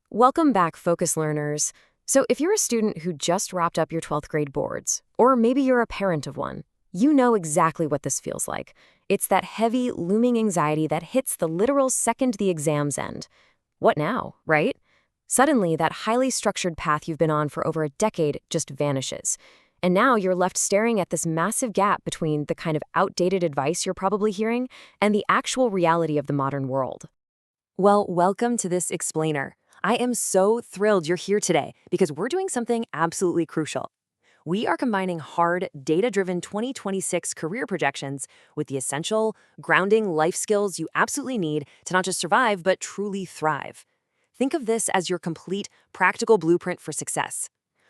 Welcome back, Focus Learners. So, if you're a student who just wrapped up your 12th grade boards, or maybe you're a parent of one, you know exactly what this feels like. It's that heavy, looming anxiety that hits the literal second the exams end. What now, right? Suddenly, that highly structured path you've been on for over a decade just vanishes. And now you're left staring at this massive gap between the kind of outdated advice you're probably hearing and the actual reality of the modern world. Well, welcome to this explainer. I am so thrilled you're here today because we're doing something absolutely crucial. We are combining hard, data-driven 2026 career projections with the essential, grounding life skills you absolutely need to not just survive, but truly thrive. Think of this as your complete, practical blueprint for success.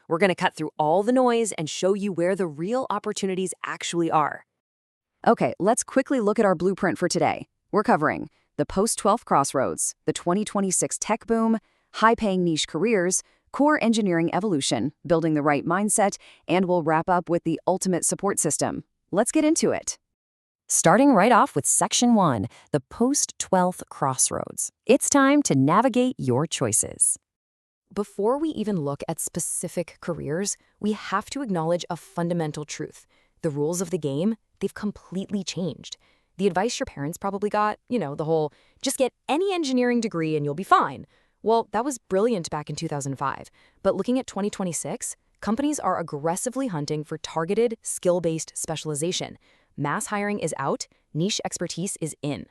We're going to cut through all the noise and show you where the real opportunities actually are. Okay, let's quickly look at our blueprint for today. We're covering the post-12th crossroads, the 2026 tech boom, high-paying niche careers, core engineering evolution, building the right mindset, and we'll wrap up with the ultimate support system. Let's get into it. Starting right off with Section 1, the post-12th crossroads. It's time to navigate your choices. Before we even look at specific careers, we have to acknowledge a fundamental truth. The rules of the game, they've completely changed. The advice your parents probably got, the whole, just get any engineering degree and you'll be fine. Well, that was brilliant back in 2005. But looking at 2026, companies are aggressively hunting for targeted, skill-based specialization. Mass hiring is out, niche expertise is in.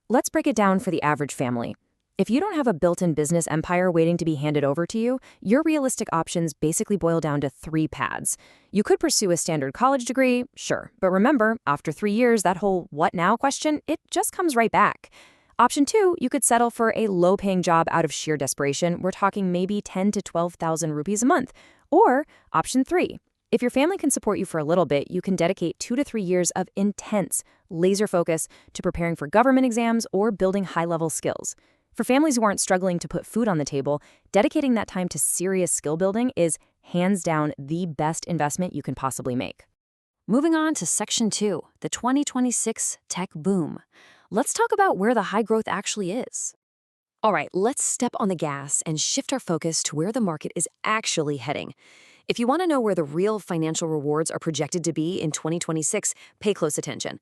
Let's break it down for the average family. If you don't have a built-in business empire waiting to be handed over to you, your realistic options basically boil down to three paths. You could pursue a standard college degree, sure, but remember, after 3 years, that whole what now question, it just comes right back. Option 2, you could settle for a low-paying job out of sheer desperation. We're talking maybe 10 to 12,000 rupees a month. Or option 3, if your family can support you for a little bit, you can dedicate 2 to 3 years of intense, laser focus to preparing for government exams or building high-level skills. For families who aren't struggling to put food on the table, dedicating that time to serious skill building is hands down the best investment you can possibly make. Moving on to Section 2, the 2026 tech boom. Let's talk about where the high growth actually is. All right, let's step on the gas and shift our focus to where the market is actually heading. If you want to know where the real financial rewards are projected to be in 2026, pay close attention.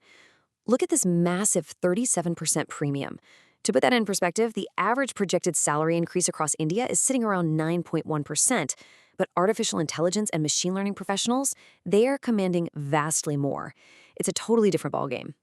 Look at this massive 37% premium. To put that in perspective, the average projected salary increase across India is sitting around 9.1%, but artificial intelligence and machine learning professionals, they are commanding vastly more. It's a totally different ballgame.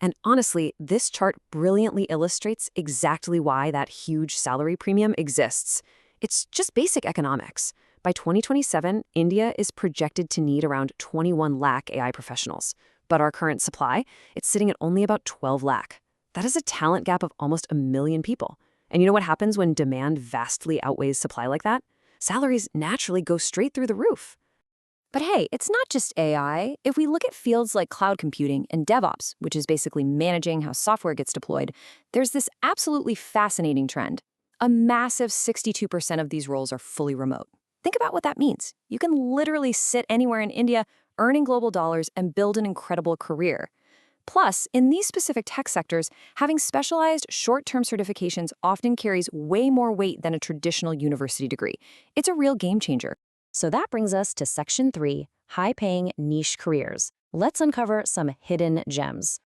And honestly, this chart brilliantly illustrates exactly why that huge salary premium exists. It's just basic economics. By 2027, India is projected to need around 21 lakh AI professionals. But our current supply, it's sitting at only about 12 lakh. That is a talent gap of almost 1 million people. And you know what happens when demand vastly outweighs supply like that? Salaries naturally go straight through the roof. But hey, it's not just AI. If we look at fields like cloud computing and DevOps, which is basically managing how software gets deployed, there's this absolutely fascinating trend. A massive 62% of these roles are fully remote. Think about what that means. You can literally sit anywhere in India, earning global dollars, and build an incredible career. Plus, in these specific tech sectors, having specialized short-term certifications often carries way more weight than a traditional university degree. It's a real game changer. So that brings us to Section 3, high-paying niche careers. Let's uncover some hidden gems.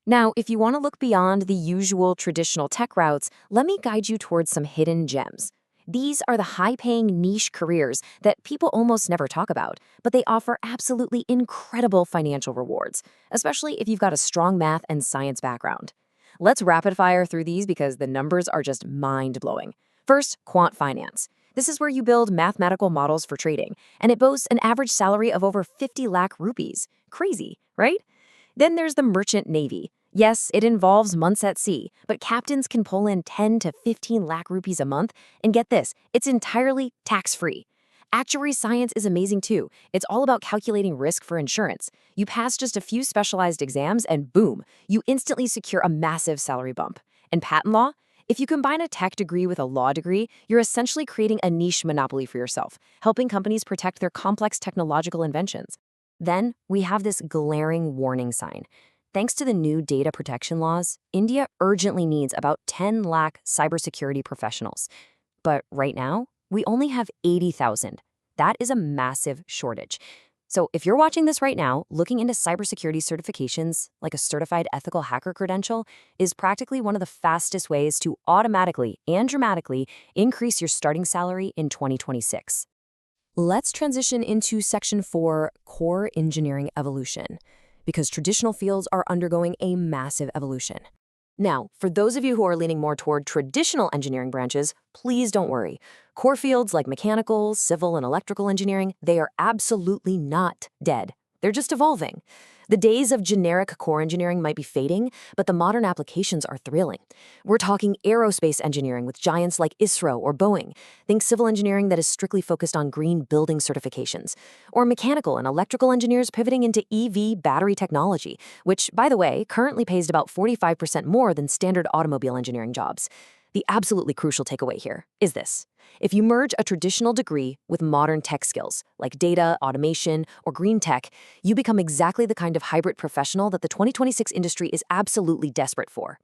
Now, if you want to look beyond the usual traditional tech routes, let me guide you towards some hidden gems. These are the high-paying niche careers that people almost never talk about, but they offer absolutely incredible financial rewards, especially if you've got a strong math and science background. Let's rapid fire through these because the numbers are just mind-blowing. First, quant finance. This is where you build mathematical models for trading, and it boasts an average salary of over 50 lakh rupees. Crazy, right? Then there's the merchant navy. Yes, it involves months at sea, but captains can pull in 10 to 15 lakh rupees a month, and get this, it's entirely tax-free. Actuary science is amazing too. It's all about calculating risk for insurance. You pass just a few specialized exams and boom, you instantly secure a massive salary bump. And patent law? If you combine a tech degree with a law degree, you're essentially creating a niche monopoly for yourself, helping companies protect their complex technological inventions. Then we have this glaring warning sign. Thanks to the new data protection laws, India urgently needs about 10 lakh cybersecurity professionals. But right now, we only have 80,000. That is a massive shortage. So if you're watching this right now, looking into cybersecurity certifications, like a certified ethical hacker credential, is practically one of the fastest ways to automatically and dramatically increase your starting salary in 2026. Let's transition into Section 4, Core Engineering Evolution, because traditional fields are undergoing a massive evolution. Now, for those of you who are leaning more toward traditional engineering branches, please don't worry. Core fields like mechanical, civil, and electrical engineering, they are absolutely not dead. They're just evolving. The days of generic core engineering might be fading, but the modern applications are thrilling. We're talking aerospace engineering with giants like ISRO or Boeing. Think civil engineering that is strictly focused on green building certifications. Or mechanical and electrical engineers pivoting into EV battery technology, which, by the way, currently pays about 45% more than standard automobile engineering jobs. The absolutely crucial takeaway here is this. If you merge a traditional degree with modern tech skills, like data, automation, or green tech, you become exactly the kind of hybrid professional that the 2026 industry is absolutely desperate for.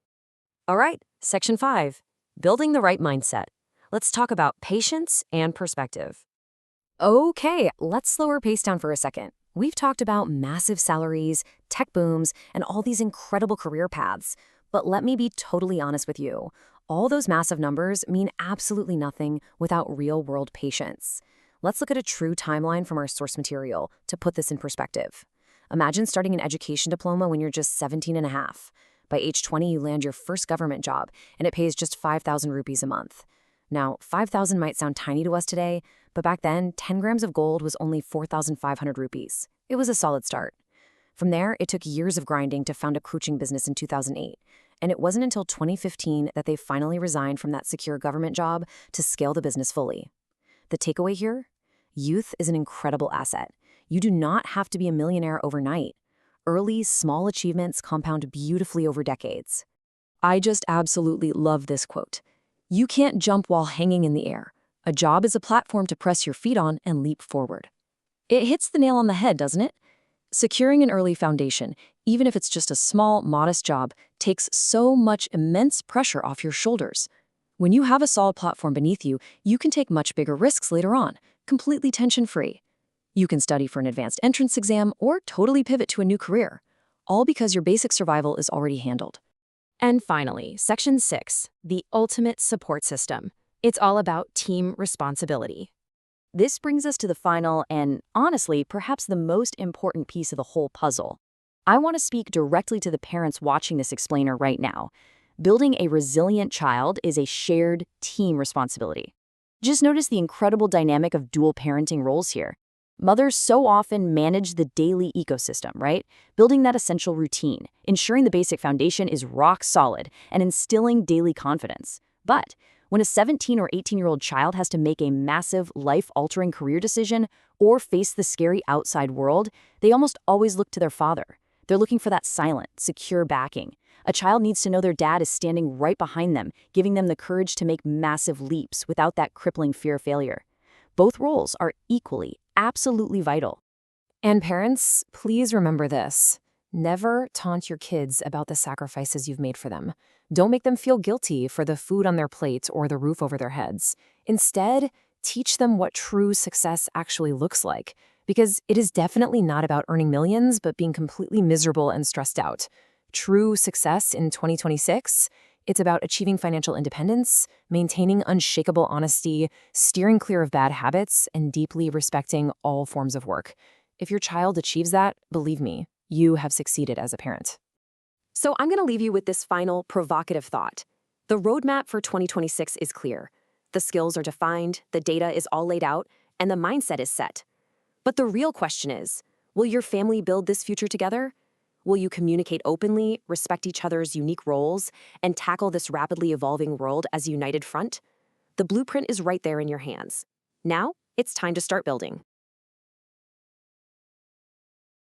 All right, Section 5, Building the Right Mindset. Let's talk about patience and perspective. Okay, let's slow our pace down for a second. We've talked about massive salaries, tech booms, and all these incredible career paths. But let me be totally honest with you. All those massive numbers mean absolutely nothing without real-world patience. Let's look at a true timeline from our source material to put this in perspective. Imagine starting an education diploma when you're just 17 and a half. By age 20, you land your first government job, and it pays just 5,000 rupees a month. Now, 5,000 might sound tiny to us today, but back then, 10 grams of gold was only 4,500 rupees. It was a solid start. From there, it took years of grinding to found a coaching business in 2008. And it wasn't until 2015 that they finally resigned from that secure government job to scale the business fully. The takeaway here? Youth is an incredible asset. You do not have to be a millionaire overnight. Early, small achievements compound beautifully over decades. I just absolutely love this quote. You can't jump while hanging in the air. A job is a platform to press your feet on and leap forward. It hits the nail on the head, doesn't it? Securing an early foundation, even if it's just a small, modest job, takes so much immense pressure off your shoulders. When you have a solid platform beneath you, you can take much bigger risks later on, completely tension-free. You can study for an advanced entrance exam or totally pivot to a new career, all because your basic survival is already handled. And finally, Section 6, the ultimate support system. It's all about team responsibility. This brings us to the final and, honestly, perhaps the most important piece of the whole puzzle. I want to speak directly to the parents watching this explainer right now. Building a resilient child is a shared team responsibility. Just notice the incredible dynamic of dual parenting roles here. Mothers so often manage the daily ecosystem, right? Building that essential routine, ensuring the basic foundation is rock solid, and instilling daily confidence. But when a 17 or 18-year-old child has to make a massive, life-altering career decision or face the scary outside world, they almost always look to their father. They're looking for that silent, secure backing. A child needs to know their dad is standing right behind them, giving them the courage to make massive leaps without that crippling fear of failure. Both roles are equally, absolutely vital. And parents, please remember this. Never taunt your kids about the sacrifices you've made for them. Don't make them feel guilty for the food on their plate or the roof over their heads. Instead, teach them what true success actually looks like, because it is definitely not about earning millions, but being completely miserable and stressed out. True success in 2026, it's about achieving financial independence, maintaining unshakable honesty, steering clear of bad habits, and deeply respecting all forms of work. If your child achieves that, believe me, you have succeeded as a parent. So I'm going to leave you with this final provocative thought. The roadmap for 2026 is clear. The skills are defined, the data is all laid out, and the mindset is set. But the real question is, will your family build this future together? Will you communicate openly, respect each other's unique roles, and tackle this rapidly evolving world as a united front? The blueprint is right there in your hands. Now, it's time to start building.